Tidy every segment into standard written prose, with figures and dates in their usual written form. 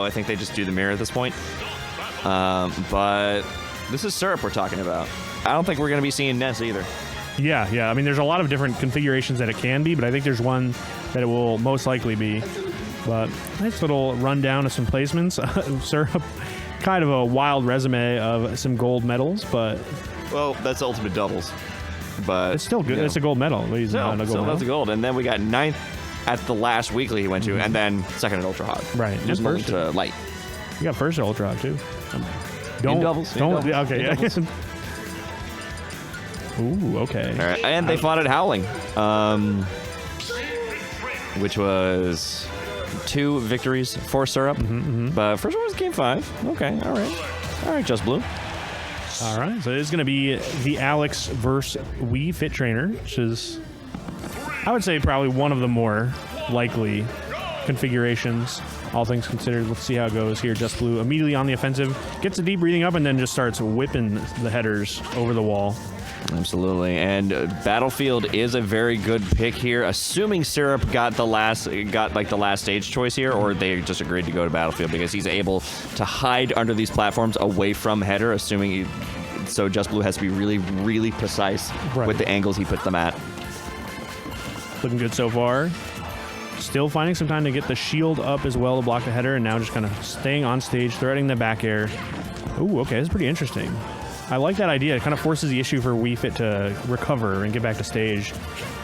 I think they just do the mirror at this point. But this is Syrup we're talking about. I don't think we're going to be seeing Ness either. Yeah. I mean, there's a lot of different configurations that it can be, but I think there's one that it will most likely be. But nice little rundown of some placements. Syrup, kind of a wild resume of some gold medals, but... Well, that's ultimate doubles. But it's still good. It's a gold medal. He's not a gold medal. That's a gold. And then we got 9th at the last weekly he went to, and then 2nd at Ultra Hog. Right. Just first to light. You got 1st at Ultra Hog, too. In doubles. Okay, yeah. Ooh, okay. All right. And they fought at Howling, which was 2 victories for Syrup. But first one was Game 5. Okay, all right, Just Blue. All right, so it's going to be the Alex versus Wii Fit Trainer, which is, I would say, probably one of the more likely configurations, all things considered. Let's see how it goes here. Just Blue immediately on the offensive, gets a deep breathing up, and then just starts whipping the headers over the wall. Absolutely, and Battlefield is a very good pick here, assuming Syrup got the last stage choice here, or they just agreed to go to Battlefield because he's able to hide under these platforms away from header, assuming so Just Blue has to be really, really precise with the angles he puts them at. Looking good so far. Still finding some time to get the shield up as well to block the header, and now just kind of staying on stage, threading the back air. Ooh, okay, this is pretty interesting. I like that idea. It kind of forces the issue for Wii Fit to recover and get back to stage,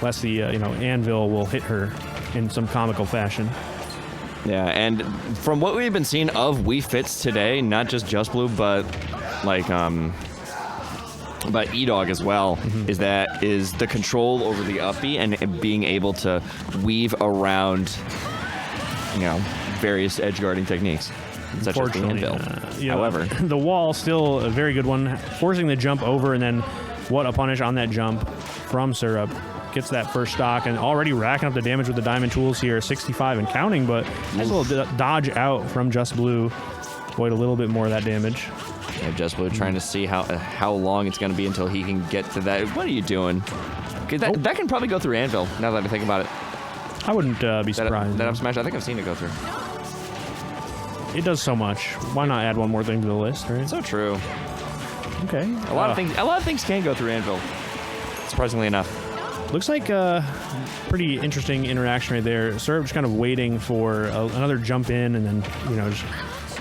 lest the anvil will hit her in some comical fashion. Yeah, and from what we've been seeing of Wii Fits today, not just Blue, but E-Dog as well, is the control over the up B and being able to weave around, various edge guarding techniques. Such as the anvil. However, the wall still a very good one, forcing the jump over, and then what a punish on that jump from Syrup. Gets that first stock and already racking up the damage with the diamond tools here, 65 and counting, but nice little dodge out from Just Blue. Avoid a little bit more of that damage. Yeah, Just Blue trying to see how long it's going to be until he can get to that. What are you doing? That can probably go through anvil, now that I think about it. I wouldn't be surprised. That up smash, I think I've seen it go through. It does so much. Why not add one more thing to the list, right? So true. Okay. A lot of things can go through anvil. Surprisingly enough. Looks like a pretty interesting interaction right there. Syrup just kind of waiting for another jump in, and then just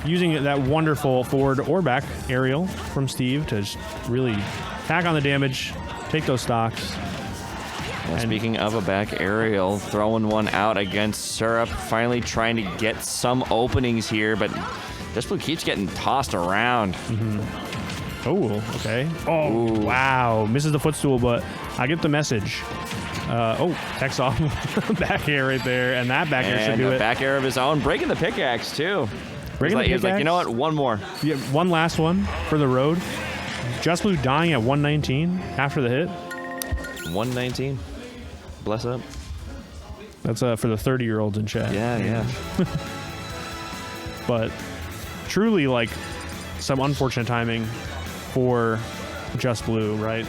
using that wonderful forward or back aerial from Steve to just really tack on the damage, take those stocks. Well, speaking of a back aerial, throwing one out against Syrup, finally trying to get some openings here, but Just Blue keeps getting tossed around. Oh, okay. Oh, ooh. Wow. Misses the footstool, but I get the message. Tech's off back air right there, and that back air should do it. Back air of his own, breaking the pickaxe, too. He's like, you know what, one more. Yeah, one last one for the road. Just Blue dying at 119 after the hit. 119. Bless up. That's for the 30-year-olds in chat. Yeah. But truly, some unfortunate timing for Just Blue, right?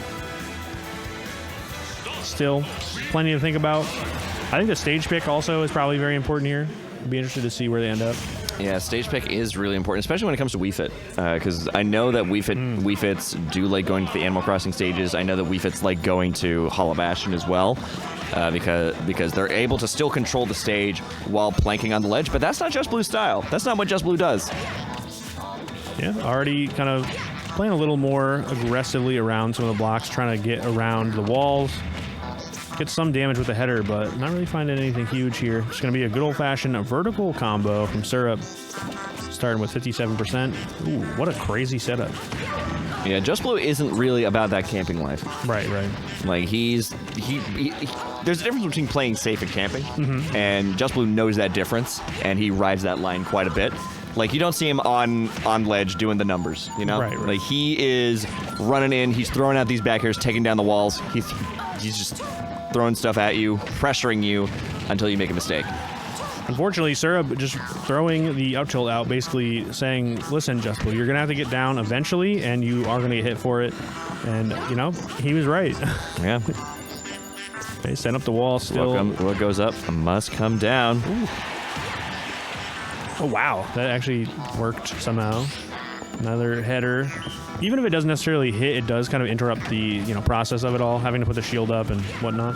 Still, plenty to think about. I think the stage pick also is probably very important here. I'd be interested to see where they end up. Yeah, stage pick is really important, especially when it comes to Wii Fit, because I know that Wii Fits do like going to the Animal Crossing stages. I know that Wii Fits like going to Hollow Bastion as well, because they're able to still control the stage while planking on the ledge, but that's not Just Blue's style. That's not what Just Blue does. Yeah, already kind of playing a little more aggressively around some of the blocks, trying to get around the walls. Get some damage with the header, but not really finding anything huge here. It's going to be a good old-fashioned vertical combo from Syrup, starting with 57%. Ooh, what a crazy setup. Yeah, Just Blue isn't really about that camping life. Right. Like, there's a difference between playing safe and camping, and Just Blue knows that difference, and he rides that line quite a bit. Like, you don't see him on ledge doing the numbers, Right. Like, he is running in, he's throwing out these back airs, taking down the walls. He's just throwing stuff at you, pressuring you until you make a mistake. Unfortunately, Syrup just throwing the up tilt out, basically saying, listen, Just Blue, you're going to have to get down eventually, and you are going to get hit for it. And, he was right. Yeah. They set up the wall still. What goes up must come down. Ooh. Oh, wow. That actually worked somehow. Another header. Even if it doesn't necessarily hit, it does kind of interrupt the process of it all, having to put the shield up and whatnot.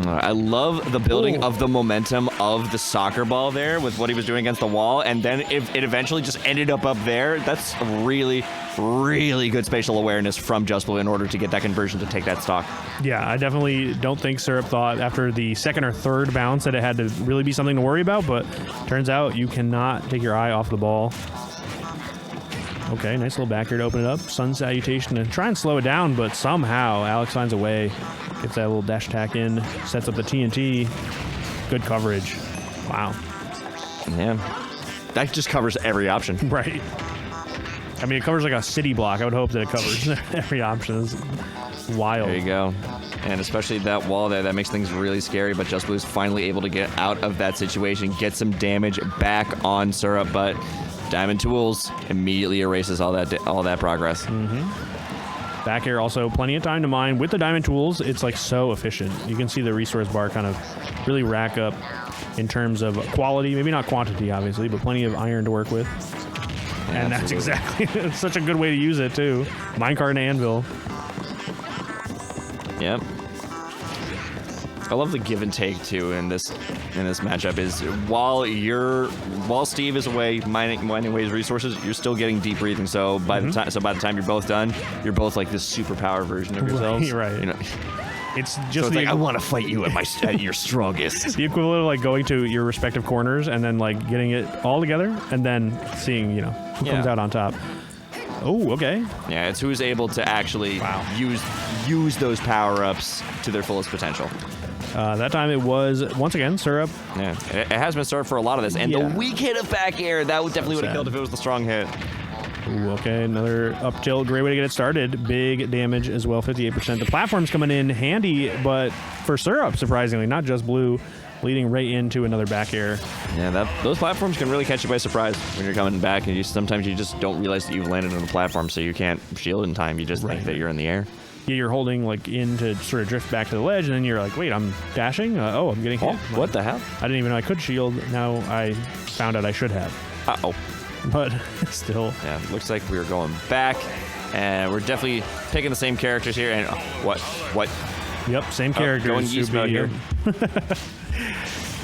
I love the building of the momentum of the soccer ball there with what he was doing against the wall, and then if it eventually just ended up there, that's really, really good spatial awareness from Just Blue in order to get that conversion to take that stock. Yeah, I definitely don't think Syrup thought after the second or third bounce that it had to really be something to worry about, but turns out you cannot take your eye off the ball. Okay, nice little back here to open it up. Sun salutation to try and slow it down, but somehow Alex finds a way. Gets that little dash attack in, sets up the TNT. Good coverage. Wow. Yeah. That just covers every option. Right. I mean, it covers like a city block. I would hope that it covers every option. It's wild. There you go. And especially that wall there, that makes things really scary, but Just Blue's finally able to get out of that situation, get some damage back on Syrup, but Diamond Tools immediately erases all that progress. Mm-hmm. Back air also plenty of time to mine. With the Diamond Tools, it's like so efficient. You can see the resource bar kind of really rack up in terms of quality, maybe not quantity, obviously, but plenty of iron to work with. And that's exactly, it's such a good way to use it, too. Minecart and anvil. Yep. I love the give and take too in this matchup. Is while Steve is away mining away his resources, you're still getting deep breathing. So by the time you're both done, you're both like this superpower version of yourselves. Right. You know. It's just so it's like I want to fight you at your strongest. The equivalent of like going to your respective corners and then like getting it all together and then seeing who comes out on top. Oh, okay. Yeah, it's who's able to actually use those power-ups to their fullest potential. That time it was, once again, Syrup. Yeah, it has been Syrup for a lot of this. And the weak hit of back air, that definitely would have killed if it was the strong hit. Ooh, okay, another up tilt. Great way to get it started. Big damage as well, 58%. The platform's coming in handy, but for Syrup, surprisingly, not Just Blue, leading right into another back air. Yeah, those platforms can really catch you by surprise when you're coming back, and sometimes you just don't realize that you've landed on a platform, so you can't shield in time. You just think that you're in the air. Yeah, you're holding like in to sort of drift back to the ledge, and then you're like, wait, I'm dashing? I'm getting hit. What the hell? I didn't even know I could shield. Now I found out I should have. Uh-oh. But still. Yeah, looks like we're going back, and we're definitely picking the same characters here. And what? Yep, same characters. Going yeast mode here.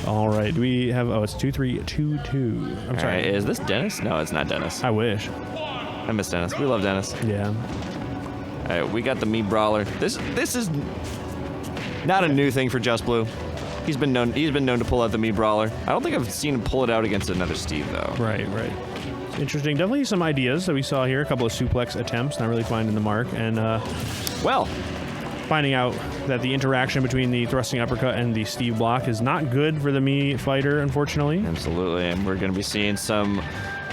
All right, we have, it's 2-3-2-2. I'm sorry. Right, is this Dennis? No, it's not Dennis. I wish. I miss Dennis. We love Dennis. Yeah. All right, we got the Meat Brawler. This is not a new thing for Just Blue. He's been known to pull out the Meat Brawler. I don't think I've seen him pull it out against another Steve though. Right. Interesting. Definitely some ideas that we saw here. A couple of suplex attempts, not really finding the mark, and finding out that the interaction between the thrusting uppercut and the Steve block is not good for the Mii fighter, unfortunately. Absolutely, and we're going to be seeing some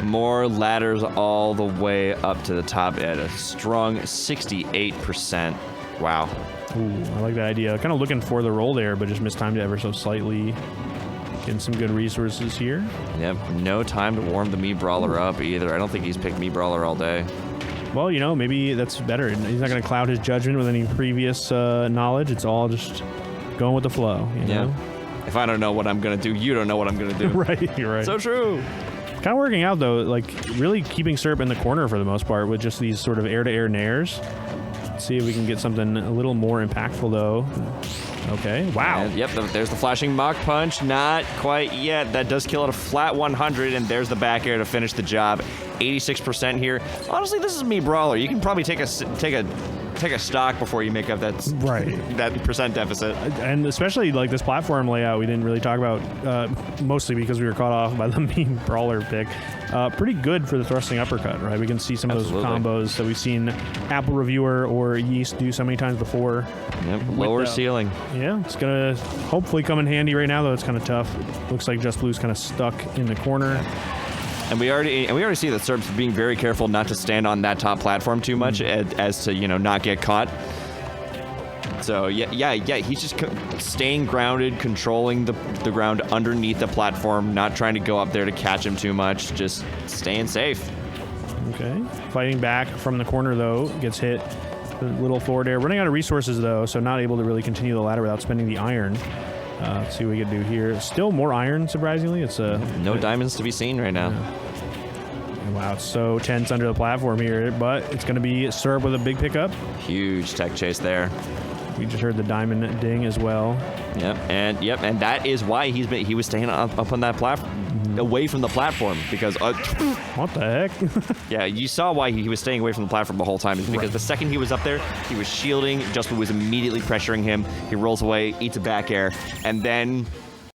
more ladders all the way up to the top at a strong 68%. Wow. Ooh, I like that idea. Kind of looking for the roll there, but just mistimed it ever so slightly. Getting some good resources here. Yep, no time to warm the Mii Brawler up either. I don't think he's picked Mii Brawler all day. Well, maybe that's better. He's not going to cloud his judgment with any previous knowledge. It's all just going with the flow. You know? If I don't know what I'm going to do, you don't know what I'm going to do. Right, you're right. So true. Kind of working out, though, like really keeping Syrup in the corner for the most part with just these sort of air-to-air nairs. Let's see if we can get something a little more impactful, though. Okay, wow. And, yep, there's the flashing Mach Punch. Not quite yet. That does kill at a flat 100, and there's the back air to finish the job. 86% here. Honestly, this is Mii Brawler. You can probably take a stock before you make up that percent deficit. And especially like this platform layout, we didn't really talk about, mostly because we were caught off by the Mii Brawler pick. Pretty good for the thrusting uppercut, right? We can see some of those combos that we've seen Apple Reviewer or Yeast do so many times before. Yep, lower ceiling. Yeah, it's gonna hopefully come in handy right now, though it's kind of tough. Looks like Just Blue's kind of stuck in the corner. And we already see that Syrup's being very careful not to stand on that top platform too much as to not get caught. So yeah, he's just staying grounded, controlling the ground underneath the platform, not trying to go up there to catch him too much, just staying safe. Okay, fighting back from the corner though, gets hit. A little forward air, running out of resources though, so not able to really continue the ladder without spending the iron. Let's see what we can do here. Still more iron, surprisingly. It's No diamonds to be seen right now. Wow, it's so tense under the platform here, but it's going to be Syrup with a big pickup. Huge tech chase there. We just heard the diamond ding as well. Yep, and that is why he was staying up on that platform, away from the platform, because What the heck? yeah, you saw why he was staying away from the platform the whole time. Is because the second he was up there, he was shielding. Just was immediately pressuring him. He rolls away, eats a back air, and then